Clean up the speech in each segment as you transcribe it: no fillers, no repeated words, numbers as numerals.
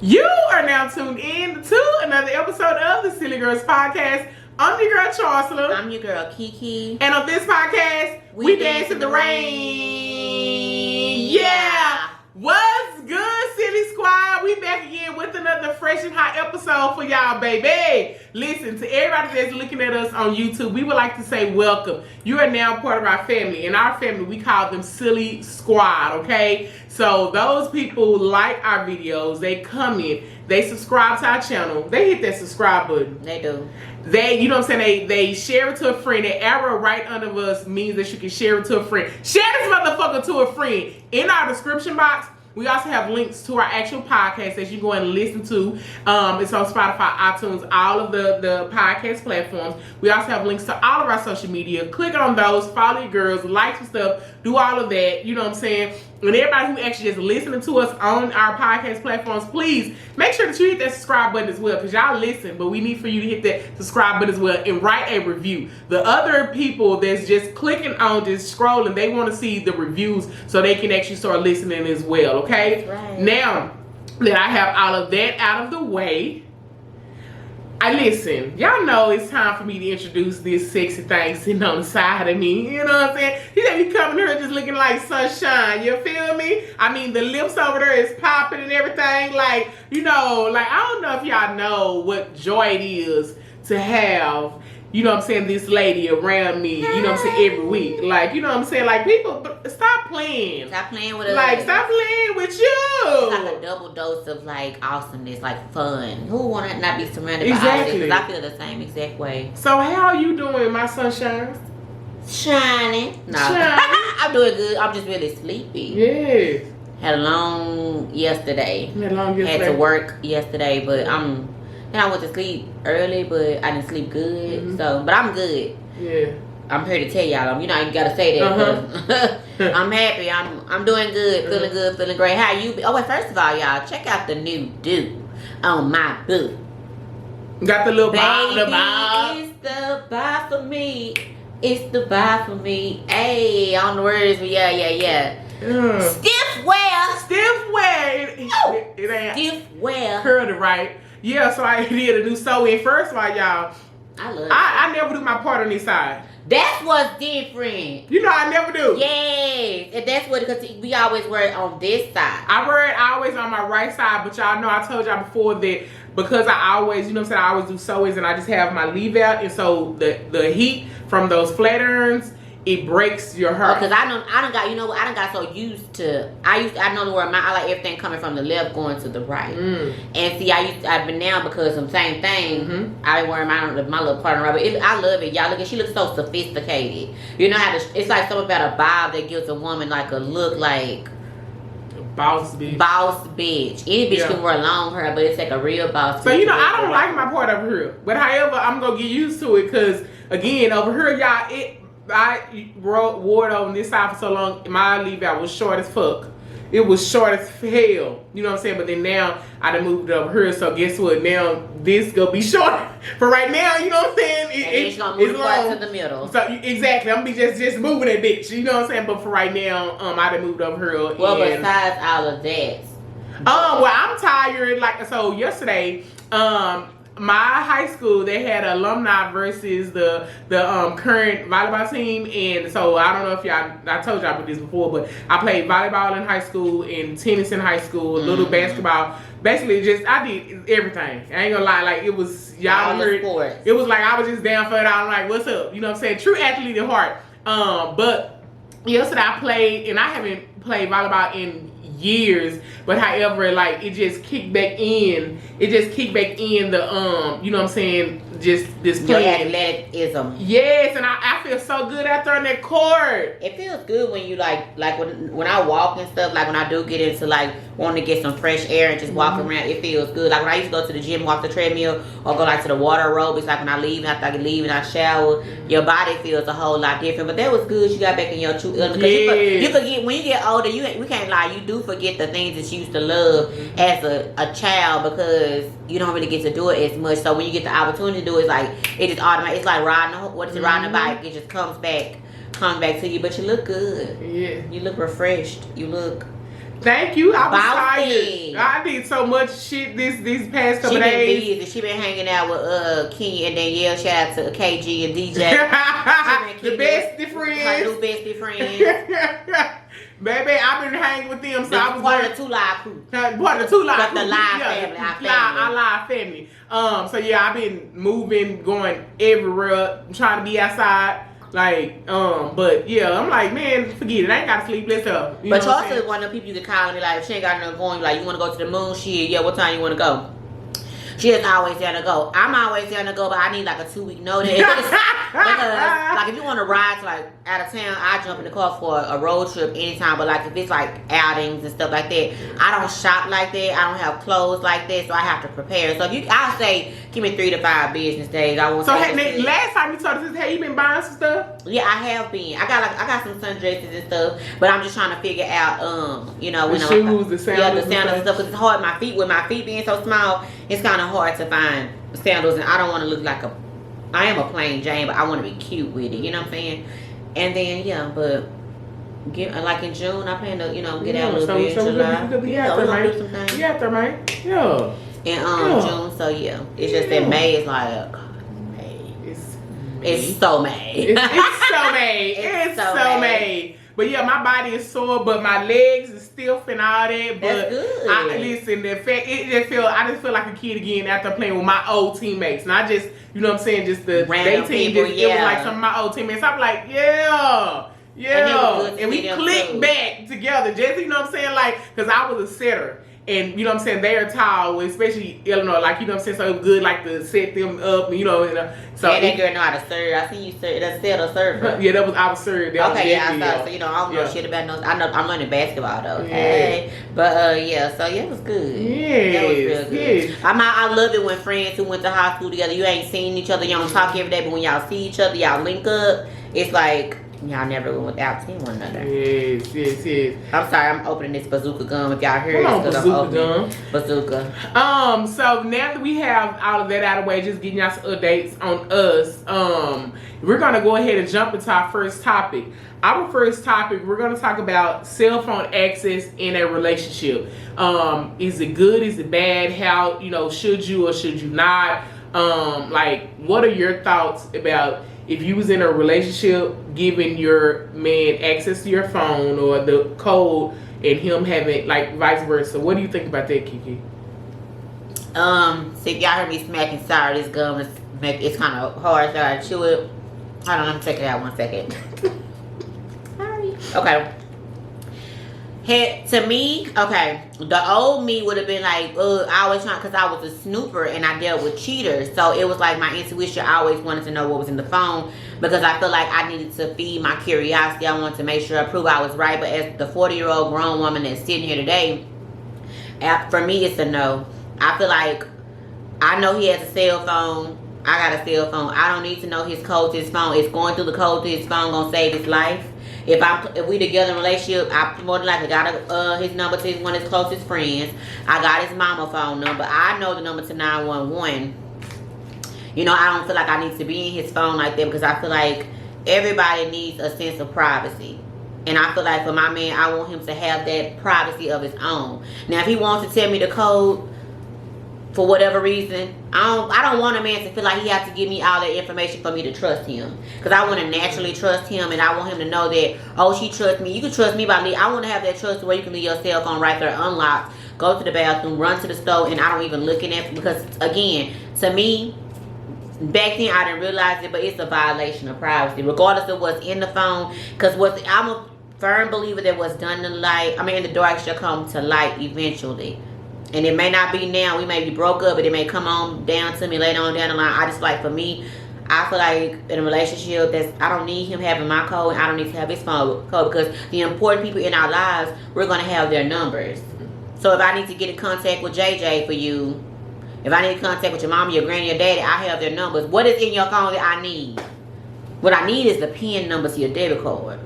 You are now tuned in to another episode of the Sillygirlspodcast. I'm your girl Charsla. I'm your girl KeeKee. And on this podcast, we dance in the rain. Yeah. What's good, Silly Squad? We back again with another fresh and hot episode for y'all, baby. Listen, to everybody that's looking at us on YouTube, we would like to say welcome. You are now part of our family. In our family, we call them Silly Squad, okay? So those people like our videos, they comment, they subscribe to our channel, they hit that subscribe button. They do. They, you know what I'm saying, they share it to a friend. The arrow right under us means that you can share it to a friend. Share this motherfucker to a friend. In our description box, we also have links to our actual podcast that you go and listen to. It's on Spotify, iTunes, all of the podcast platforms. We also have links to all of our social media. Click on those, follow your girls, like some stuff, do all of that. You know what I'm saying? And everybody who actually just listening to us on our podcast platforms, please make sure that you hit that subscribe button as well, because y'all listen, but we need for you to hit that subscribe button as well and write a review. The other people that's just clicking on, just scrolling, they want to see the reviews so they can actually start listening as well, okay? That's right. Now that I have all of that out of the way, listen, y'all know it's time for me to introduce this sexy thing sitting on the side of me. You know what I'm saying? He let me come in here just looking like sunshine. You feel me? I mean, the lips over there is popping and everything. Like, you know, like, I don't know if y'all know what joy it is to have, you know what I'm saying, this lady around me, you know what I'm saying, every week. Like, you know what I'm saying? Like, people, stop playing. Stop playing with us. Like, stop playing with you. It's like a double dose of, like, awesomeness, like, fun. Who want to not be surrounded by all this? Because I feel the same exact way. So, how are you doing, my sunshine? Shining. No. I'm doing good. I'm just really sleepy. Yes. Had a long yesterday. Had to work yesterday, but I went to sleep early, but I didn't sleep good. Mm-hmm. So, but I'm good. Yeah. I'm here to tell y'all. You know, you gotta say that. I'm happy. I'm doing good, feeling good, feeling great. How you be? Oh, wait, first of all, y'all, check out the new do on my boo. Got the little bob, Baby, it's the buy for me. It's the buy for me. Hey, on the words, but yeah. Stiff wear. Oh, it ain't Stiff wear. curled it right. Yeah, so I did a new sew-in. First of all, y'all, I never do my part on this side. That's what's different. You know, I never do. Yes, and that's what, because we always wear it on this side. I wear it always on my right side, but y'all know I told y'all before that because I always, you know what I'm saying, I always do sew-ins and I just have my leave out, and so the heat from those flat irons, it breaks your hair. Because I done got so used to, I know where I like everything coming from the left going to the right. And see, I've been now, because of the same thing, I wear my little part on the right, but I love it. Y'all look at, she looks so sophisticated. You know how it's like something about a bob that gives a woman like a look like boss bitch. Any bitch can wear long hair, but it's like a real boss. So, you know, I don't like my part over here. But however, I'm going to get used to it, because, again, over here, y'all, I wore it on this side for so long, my leave out was short as fuck. It was short as hell. You know what I'm saying? But then now I done moved it over here, so guess what? Now this gonna be short. For right now, you know what I'm saying? It's gonna move right to the middle. So exactly, I'm gonna be just moving that bitch. You know what I'm saying? But for right now, I done moved over here. Well, besides all of that. Well, I'm tired. Like, so yesterday, my high school, they had alumni versus the current volleyball team, and so I don't know if I told y'all about this before, but I played volleyball in high school and tennis in high school, a little basketball. Basically, I did everything. I ain't gonna lie, like, it was, y'all heard, it was like I was just down for it. I'm like, what's up? You know what I'm saying? True athlete at heart. But yesterday I played, and I haven't played volleyball in years, but however, like, it just kicked back in. The you know what I'm saying, just this playing. Athleticism. Yes, and I feel so good out there on that court. It feels good when you like when I walk and stuff, like when I do get into like wanting to get some fresh air and just walk around, it feels good. Like when I used to go to the gym, walk the treadmill, or go like to the water aerobics, like when I leave, after I leave and I shower, your body feels a whole lot different. But that was good. You got back in your true element. You could get, when you get older, we can't lie, you do forget the things that you used to love as a child, because you don't really get to do it as much. So when you get the opportunity to do it, it's like it just automatic. It's like riding riding a bike. It just comes back to you. But you look good. Yeah, you look refreshed. You look Thank you. I was Bossy. tired. I did so much shit these past couple She days. been busy. She been hanging out with Kenya and Danielle. Shout out to KG and DJ. The bestie friends. Her new bestie friends. Baby, I've been hanging with them. So I was part of the 2 Live crew. Part of the 2 Live But the Live family. Our Live family. So yeah, I've been moving, going everywhere, trying to be outside. Like, but yeah, I'm like, man, forget it. I ain't gotta sleep. Let's go. But Charsla is one of the people you can call and be like, if she ain't got nothing going, like, you wanna go to the moon? Shit, yeah, what time you wanna go? She is always down to go. I'm always down to go, but I need like a 2-week notice. Because, like, if you want to ride to, like, out of town, I jump in the car for a road trip anytime. But, like, if it's, like, outings and stuff like that, I don't shop like that. I don't have clothes like that, so I have to prepare. So, I'll say, give me 3 to 5 business days. I won't. So, last time you told us, have you been buying some stuff? Yeah, I have been. I got some sundresses and stuff, but I'm just trying to figure out, the shoes, the sandals, and stuff. Because it's hard. With my feet being so small, it's kind of hard to find sandals, and I don't want to look like I am a plain Jane, but I want to be cute with it. You know what I'm saying? And then like in June, I plan to get out a little bit. So July. We out there, man. Yeah. And June, so yeah, it's just that May is like. It's so May. It's so May. It's so May. But yeah, my body is sore, but my legs is stiff and all that. But that's good. Listen, the fact I just feel like a kid again after playing with my old teammates. And I just, you know what I'm saying, just the random team, people, it was like some of my old teammates. I'm like, yeah. And we clicked back together. Just, you know what I'm saying, like, because I was a setter. And, you know what I'm saying, they're tall, especially Illinois, like, you know what I'm saying, so it was good, like, to set them up, so. Yeah, that girl know how to serve. I see you serve, that's still a server. Yeah, I was served. Okay, yeah, I saw, so, I don't know shit about those. I know, I'm learning basketball, though, okay? Yeah. But, so, yeah, it was good. Yeah. That was real good. Yeah. I love it when friends who went to high school together, you ain't seen each other, you don't talk every day, but when y'all see each other, y'all link up, it's like, y'all never went without seeing one another. Yes. I'm sorry, I'm opening this bazooka gum. If y'all hear it, bazooka. So now that we have all of that out of the way, just getting y'all some updates on us. We're gonna go ahead and jump into our first topic. Our first topic, we're gonna talk about cell phone access in a relationship. Is it good? Is it bad? How, should you or should you not? What are your thoughts about if you was in a relationship, giving your man access to your phone or the code, and him having, like, vice versa? What do you think about that, KeeKee? See, if y'all heard me smacking, sorry, this gum it's kind of hard, so I chew it. Hold on, let me take it out 1 second. Sorry. Okay. To me, okay, the old me would have been like, I always trying, because I was a snooper and I dealt with cheaters. So it was like my intuition, I always wanted to know what was in the phone, because I feel like I needed to feed my curiosity. I wanted to make sure I prove I was right. But as the 40-year-old grown woman that's sitting here today, for me, it's a no. I feel like I know he has a cell phone. I got a cell phone. I don't need to know his code to his phone. It's going through the code to his phone gonna save his life. If we together in a relationship, I more than likely got his number to one of his closest friends. I got his mama phone number. I know the number to 911. I don't feel like I need to be in his phone like that, because I feel like everybody needs a sense of privacy. And I feel like for my man, I want him to have that privacy of his own. Now, if he wants to tell me the code for whatever reason, I don't want a man to feel like he has to give me all that information for me to trust him. Because I want to naturally trust him, and I want him to know that, she trusts me. You can trust me by leaving. I want to have that trust where you can leave your cell phone right there unlocked, go to the bathroom, run to the store, and I don't even look in it. Because, again, to me, back then I didn't realize it, but it's a violation of privacy, regardless of what's in the phone. Because I'm a firm believer that what's done in the dark shall come to light eventually. And it may not be now. We may be broke up, but it may come on down to me later on down the line. I just for me, I feel like in a relationship I don't need him having my code, and I don't need to have his phone code, because the important people in our lives, we're going to have their numbers. So if I need to get in contact with JJ for you, if I need to contact with your mom, your granny, your daddy, I have their numbers. What is in your phone that I need? What I need is the PIN number to your debit card.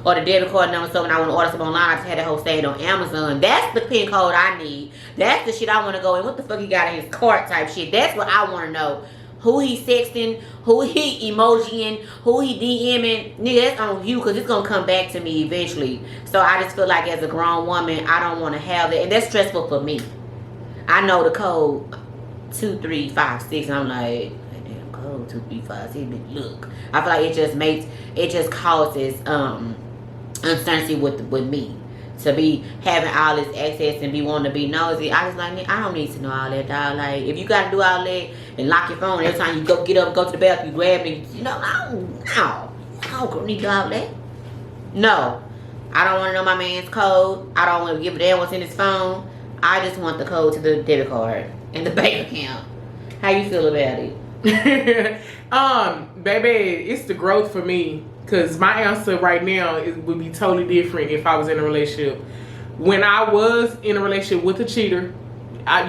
Or the debit card number, so when I want to order something online, I just had that whole state on Amazon. That's the PIN code I need. That's the shit I want to go in. What the fuck he got in his cart type shit? That's what I want to know. who he sexting, who he emojiing, who he DMing, nigga, that's on you because it's going to come back to me eventually. So I just feel like as a grown woman, I don't want to have that. And that's stressful for me. I know the code 2, 3, 5, 6, and I'm like, damn, code 2, 3, 5, 6, look. I feel like it just causes uncertainty with me. To be having all this access and be wanting to be nosy, I just like, I don't need to know all that, dog. Like, if you gotta do all that and lock your phone every time you get up, go to the bathroom, you grab me, you know, I don't need to do all that. No, I don't want to know my man's code. I don't want to give a damn what's in his phone. I just want the code to the debit card and the bank account. How you feel about it? Baby, it's the growth for me. Because my answer right now would be totally different if I was in a relationship. When I was in a relationship with a cheater,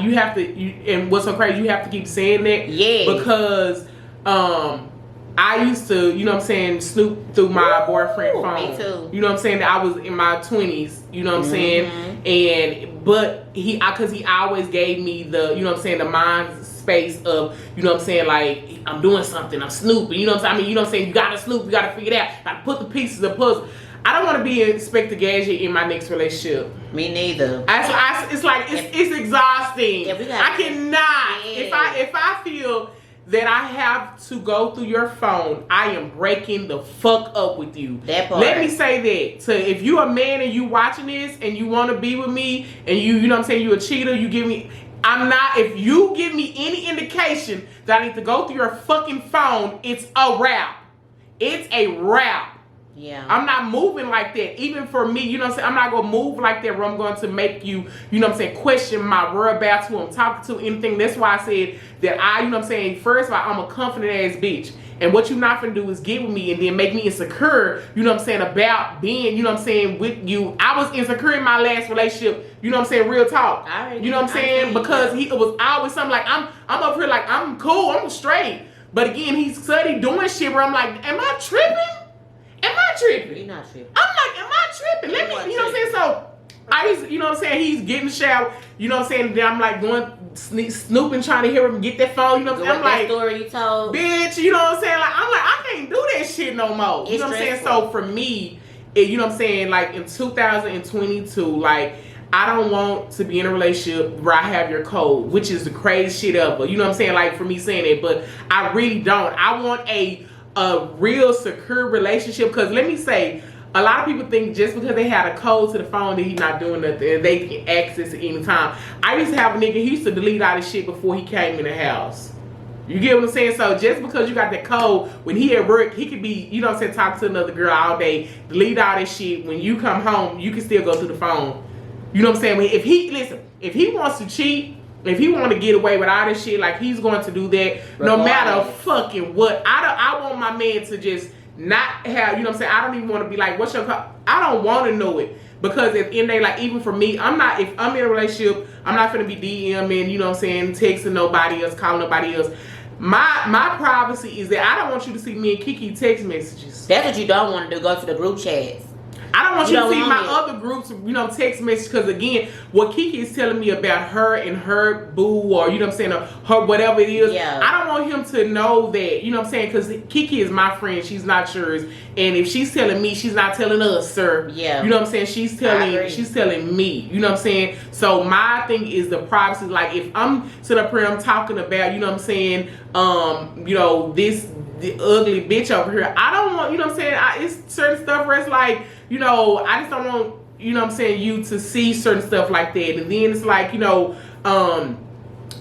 you have to, and what's so crazy, you have to keep saying that. Yeah. Because I used to, you know what I'm saying, snoop through my boyfriend phone. Me too. You know what I'm saying? I was in my 20s, you know what I'm saying? But because he always gave me the, you know what I'm saying, the mind space of, you know what I'm saying, like, I'm doing something, I'm snooping, you know what I'm saying? I mean, you know what I'm saying? You gotta snoop, you gotta figure it out, gotta put the pieces of the puzzle. I don't want to be Inspector Gadget in my next relationship. Me neither. It's like, it's exhausting. I cannot. Yeah. If I feel that I have to go through your phone, I am breaking the fuck up with you. That part. Let me say that. So if you a man and you watching this and you want to be with me and you know what I'm saying, you a cheater, you give me, I'm not, if you give me any indication that I need to go through your fucking phone, it's a wrap. It's a wrap. Yeah. I'm not moving like that. Even for me, you know what I'm saying? I'm not going to move like that where I'm going to make you, you know what I'm saying, question my whereabouts, who I'm talking to, anything. That's why I said that you know what I'm saying, first of all, I'm a confident ass bitch. And what you're not going to do is get with me and then make me insecure, you know what I'm saying, about being, you know what I'm saying, with you. I was insecure in my last relationship, you know what I'm saying, real talk. You know what I'm saying? Because it was always something like, I'm up here like, I'm cool, I'm straight. But again, he's study doing shit where I'm like, am I tripping? Am I tripping? You're not tripping. I'm like, am I tripping? Let me, you know what I'm saying? So, I used, you know what I'm saying? He's getting the shower, you know what I'm saying? Then I'm like going, snooping, trying to hear him get that phone, you know what I'm saying? I'm like, story you told. Bitch, you know what I'm saying? Like, I'm like, I can't do that shit no more. You know what I'm saying? So, for me, you know what I'm saying? Like, in 2022, like, I don't want to be in a relationship where I have your code, which is the craziest shit ever. You know what I'm saying? Like, for me saying it, but I really don't. I want a real secure relationship, because let me say, a lot of people think just because they had a code to the phone that he's not doing nothing and they can access it anytime. I used to have a nigga, he used to delete all his shit before he came in the house. You get what I'm saying? So just because you got that code, when he at work, he could be, you know what I'm saying, talking to another girl all day, delete all this shit. When you come home, you can still go through the phone. You know what I'm saying? If he wants to cheat, if he want to get away with all this shit, like, he's going to do that no matter fucking what. I want my man to just not have, you know what I'm saying? I don't even want to be like, what's your call? I don't want to know it. Because at the end of the day, like, even for me, if I'm in a relationship, I'm not going to be DMing, you know what I'm saying, texting nobody else, calling nobody else. My privacy is that I don't want you to see me and KeeKee text messages. That's what you don't want to do, go to the group chats. I don't want you to see my other groups, you know, text messages, because again, what KeeKee is telling me about her and her boo, or, you know what I'm saying, or her whatever it is, I don't want him to know that, you know what I'm saying, because KeeKee is my friend, she's not yours, and if she's telling me, she's not telling us, sir. Yeah. You know what I'm saying? She's telling me, you know what I'm saying? So my thing is the privacy. Like, if I'm sitting up here, I'm talking about, you know what I'm saying, you know, the ugly bitch over here, I don't want, you know what I'm saying, it's certain stuff where it's like, you know, I just don't want, you know what I'm saying, you to see certain stuff like that. And then it's like, you know,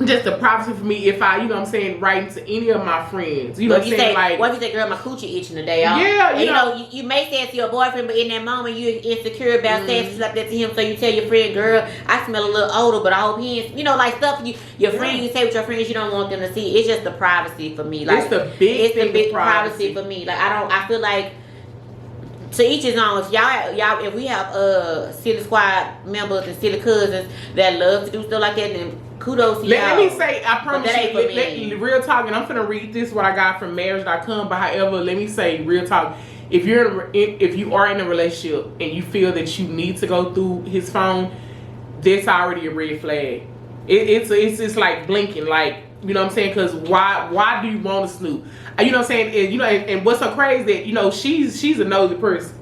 just the privacy for me if I, you know what I'm saying, writing to any of my friends. You know what I'm saying? Like, what if you say, girl, my coochie itching today? Yeah, you know, you may say it to your boyfriend, but in that moment, you're insecure about saying stuff like that to him. So you tell your friend, girl, I smell a little older, but I hope he ain't, you know, like stuff your friend, you say with your friends, you don't want them to see. It's just the privacy for me. Like, it's the big privacy for me. Like, I feel like, to each his own. If we have Silly Squad members and Silly cousins that love to do stuff like that, then kudos to y'all. Let me say, I promise you, real talk, and I'm finna read this what I got from marriage.com, but however, let me say, real talk, if you are in a relationship and you feel that you need to go through his phone, that's already a red flag. It's just like blinking, like, You know what I'm saying? Because why do you want to snoop? You know what I'm saying? And what's so crazy that she's a nosy person.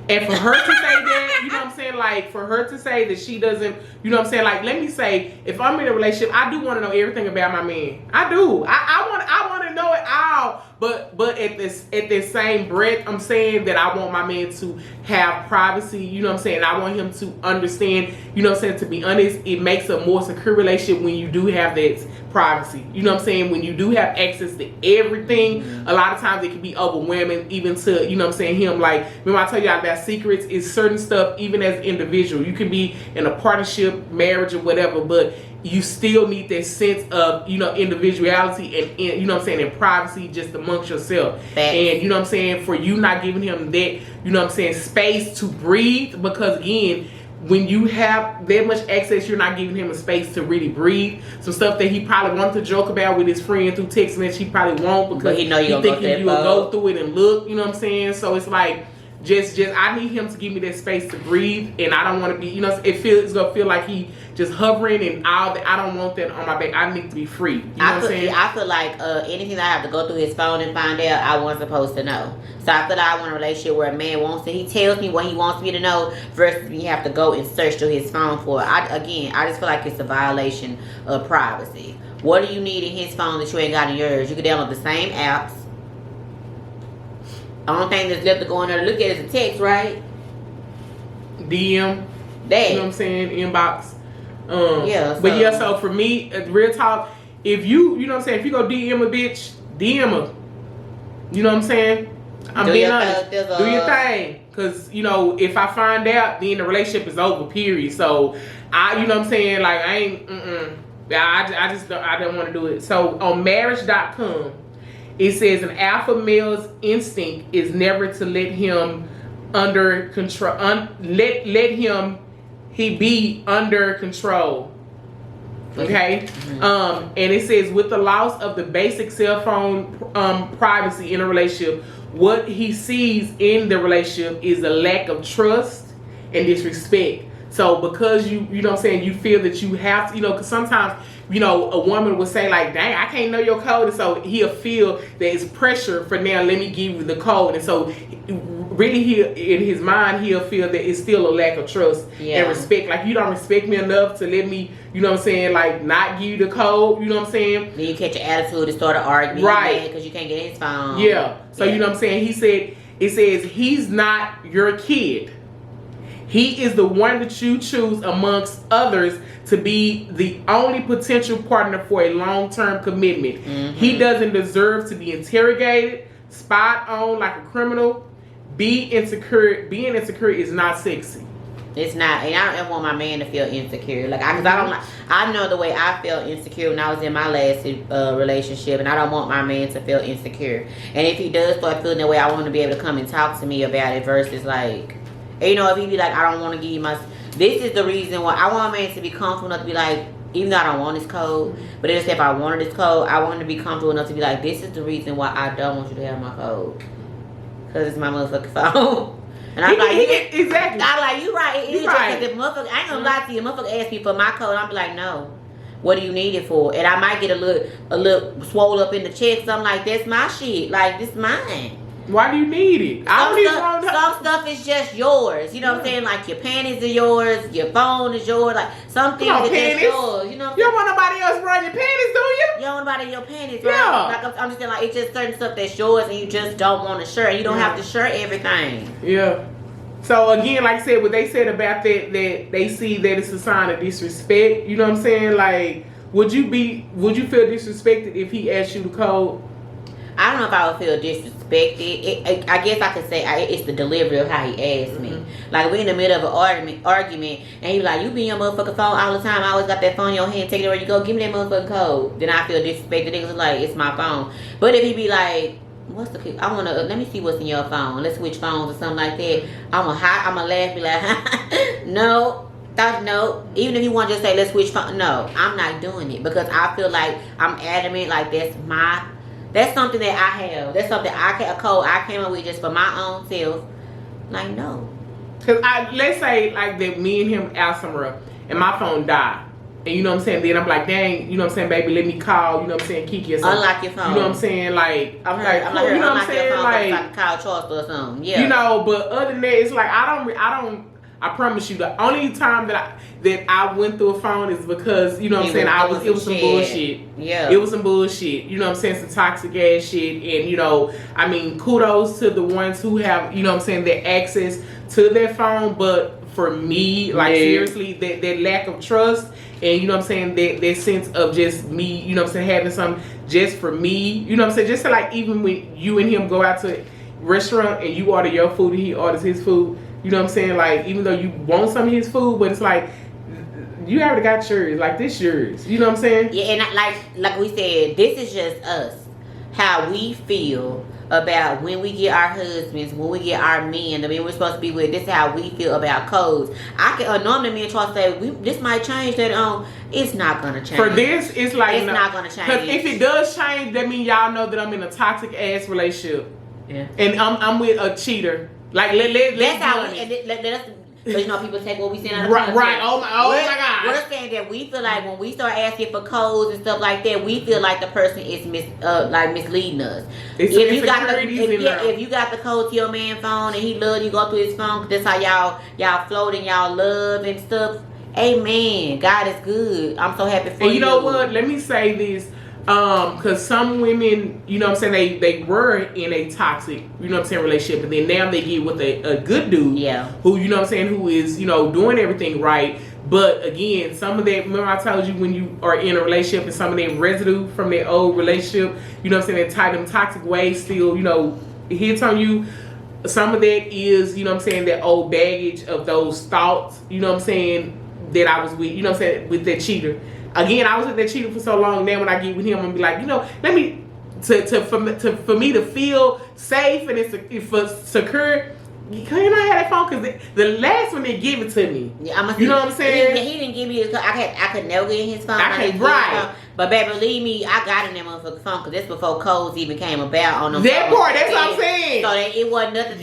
And for her to say that, you know what I'm saying? Like, for her to say that she doesn't, you know what I'm saying? Like, let me say, if I'm in a relationship, I do want to know everything about my man. I do. I want to know it all. But at this same breath, I'm saying that I want my man to have privacy. You know what I'm saying? I want him to understand, you know what I'm saying? To be honest, it makes a more secure relationship when you do have that privacy. You know what I'm saying? When you do have access to everything, a lot of times it can be overwhelming even to, you know what I'm saying, him. Like, remember I tell y'all that secrets is certain stuff, even as an individual. You can be in a partnership, marriage, or whatever, but you still need that sense of, you know, individuality and you know what I'm saying, and privacy just amongst yourself. Thanks. And you know what I'm saying, for you not giving him that, you know what I'm saying, space to breathe, because again, when you have that much access, you're not giving him a space to really breathe. Some stuff that he probably wanted to joke about with his friend through text message, he probably won't, because he know he thinking you will go through it and look, you know what I'm saying? So it's like, just I need him to give me that space to breathe, and I don't want to be, you know, it's gonna feel like he just hovering and all that. I don't want that on my back. I need to be free. You know what I'm saying? I feel like anything that I have to go through his phone and find out, I wasn't supposed to know. So I feel like I want a relationship where a man wants to, he tells me what he wants me to know, versus me have to go and search through his phone for it. I just feel like it's a violation of privacy. What do you need in his phone that you ain't got in yours? You can download the same apps. The only thing that's left to go in there to look at is a text, right? DM. That. You know what I'm saying? Inbox. Yeah. But yeah, so for me, real talk, if you know what I'm saying, if you go DM a bitch, DM her. You know what I'm saying? I'm being honest. Do your thing. Because, you know, if I find out, then the relationship is over, period. So, you know what I'm saying? Like, I ain't, I don't want to do it. So, on marriage.com, it says an alpha male's instinct is never to let him under control. He be under control. Okay. And it says with the loss of the basic cell phone privacy in a relationship, what he sees in the relationship is a lack of trust and disrespect. So because you know what I'm saying, you feel that you have to, you know, because sometimes, you know, a woman will say like, dang, I can't know your code. And so he'll feel that it's pressure for now, let me give you the code. And so really in his mind, he'll feel that it's still a lack of trust and respect. Like, you don't respect me enough to let me, you know what I'm saying, like not give you the code, you know what I'm saying? Then you catch an attitude and start an argument. Right. Because you can't get his phone. Yeah. So you know what I'm saying? It says he's not your kid. He is the one that you choose amongst others to be the only potential partner for a long-term commitment. Mm-hmm. He doesn't deserve to be interrogated, spied on like a criminal. Being insecure is not sexy. It's not, and I don't want my man to feel insecure. Like, I know the way I felt insecure when I was in my last relationship, and I don't want my man to feel insecure. And if he does start feeling that way, I want him to be able to come and talk to me about it versus like, you know, if he be like, I don't want to give you my, this is the reason why I want a man to be comfortable enough to be like, even though I don't want this code, but if I wanted this code, I want him to be comfortable enough to be like, this is the reason why I don't want you to have my code. Because it's my motherfucking phone. And I'm like, exactly. I'm like, you right. It is right. Just if motherfucker, I ain't gonna lie to you. Motherfucker ask me for my code, I'm be like, no. What do you need it for? And I might get a little swole up in the chest. So I'm like, that's my shit. Like, this is mine. Why do you need it? Some stuff is just yours. You know what I'm saying? Like, your panties are yours. Your phone is yours. Like, some things are just yours. You know what I'm saying? You don't want nobody else running your panties, do you? You don't want nobody in your panties, right? Yeah. Like, I'm just saying, like, it's just certain stuff that's yours and you just don't want to share. You don't have to share everything. Yeah. So, again, like I said, what they said about that they see that it's a sign of disrespect. You know what I'm saying? Like, would you feel disrespected if he asked you the code? I don't know if I would feel disrespected. I guess I could say it's the delivery of how he asked me. Like, we in the middle of an argument, and he like, you be in your motherfucking phone all the time. I always got that phone in your hand, take it where you go. Give me that motherfucking code. Then I feel disrespected. Niggas like, it's my phone. But if he be like, what's the code? Let me see what's in your phone. Let's switch phones or something like that. I'ma laugh, be like, no. No, even if you want to just say let's switch phone, no, I'm not doing it because I feel like I'm adamant. Like that's something that I have. That's something a code I came up with just for my own self. Like, no. Cause let's say like that me and him out somewhere and my phone died. And you know what I'm saying? Then I'm like, dang, you know what I'm saying, baby, let me call, you know what I'm saying, KeeKee or something. Unlock your phone. You know what I'm saying? Like, I'm like, you know what I'm saying? Like, call Charsla or something. Yeah. You know, but other than that, it's like I promise you, the only time that I went through a phone is because, you know what I'm saying, it was some bullshit. Yeah. It was some bullshit. You know what I'm saying? Some toxic ass shit. And, you know, I mean, kudos to the ones who have, you know what I'm saying, their access to their phone. But for me, like, seriously, that lack of trust and, you know what I'm saying, that sense of just me, you know what I'm saying, having something just for me, you know what I'm saying, just to, like, even when you and him go out to a restaurant and you order your food and he orders his food, you know what I'm saying, like, even though you want some of his food, but it's like, you already got yours, like, this yours, you know what I'm saying? Yeah, and like we said, this is just us, how we feel about when we get our husbands, when we get our men, the men we're supposed to be with. This is how we feel about codes. I can normally me and Charles say this might change that. It's not gonna change. For this, it's like it's not gonna change. Because if it does change, that means y'all know that I'm in a toxic ass relationship. Yeah. And I'm with a cheater. Like that's how we. But you know, people take what we saying out of context. Right. Oh my God. We're saying that we feel like when we start asking for codes and stuff like that, we feel like the person is misleading us. If you got the code to your man's phone and he love you, go through his phone. That's how y'all float in y'all love and stuff. Amen. God is good. I'm so happy for you. And you know what? Let me say this. Because some women, you know what I'm saying, they were in a toxic, you know what I'm saying, relationship, and then now they get with a good dude, who, you know what I'm saying, who is, you know, doing everything right. But again, some of that, remember I told you when you are in a relationship and some of that residue from that old relationship, you know what I'm saying, them toxic ways still, you know, hits on you. Some of that is, you know what I'm saying, that old baggage of those thoughts, you know what I'm saying, that I was with, you know what I'm saying, with that cheater. Again, I was with that cheater for so long. Now when I get with him, I'm gonna be like, you know, let me for me to feel safe and it's secure. Can I have that phone? Because the last one they give it to me. Yeah, you know what I'm saying? He didn't give me his. I could never get in his phone. I can't. Right. But baby, believe me, I got in that motherfucking phone because that's before codes even came about on them. That part, that's what I'm saying. So that it wasn't nothing.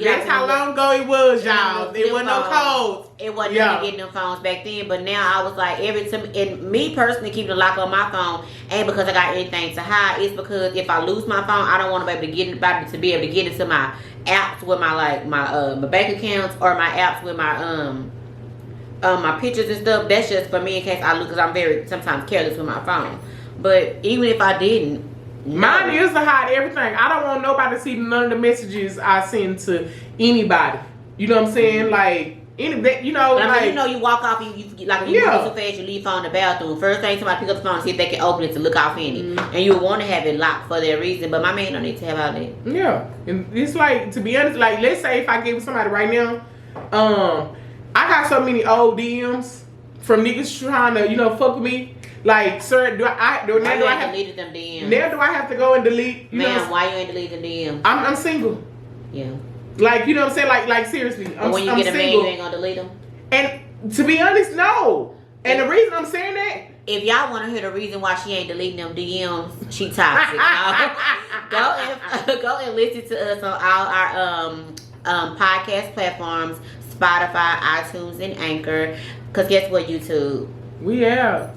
That's how long ago it was, y'all. It wasn't no codes. It wasn't nothing getting them phones back then. But now I was like, and me personally keeping a lock on my phone ain't because I got anything to hide. It's because if I lose my phone, I don't want to be able to get into my apps with my my bank accounts or my apps with my pictures and stuff. That's just for me in case I lose, because I'm very sometimes careless with my phone. But even if I didn't, mine is to hide everything. I don't want nobody to see none of the messages I send to anybody. You know what I'm saying? Like you know, but like you know, you walk off, you like you move so fast, you leave phone in the bathroom. First thing somebody pick up the phone and see if they can open it to look off in it, and you want to have it locked for that reason. But my man don't need to have all that. Yeah, and it's like, to be honest, like let's say if I gave somebody right now, I got so many old DMs from niggas trying to, you know, fuck with me. Like, sir, do I have deleted them DMs? Now do I have to go and delete? Man, why you ain't deleting DMs? I'm single. Yeah. Like, you know what I'm saying? Like seriously, but when you get a man, you ain't gonna delete them. And to be honest, no. And the reason I'm saying that, if y'all want to hear the reason why she ain't deleting them DMs, she toxic. Go and listen to us on all our podcast platforms, Spotify, iTunes, and Anchor. Cause guess what, YouTube? We out.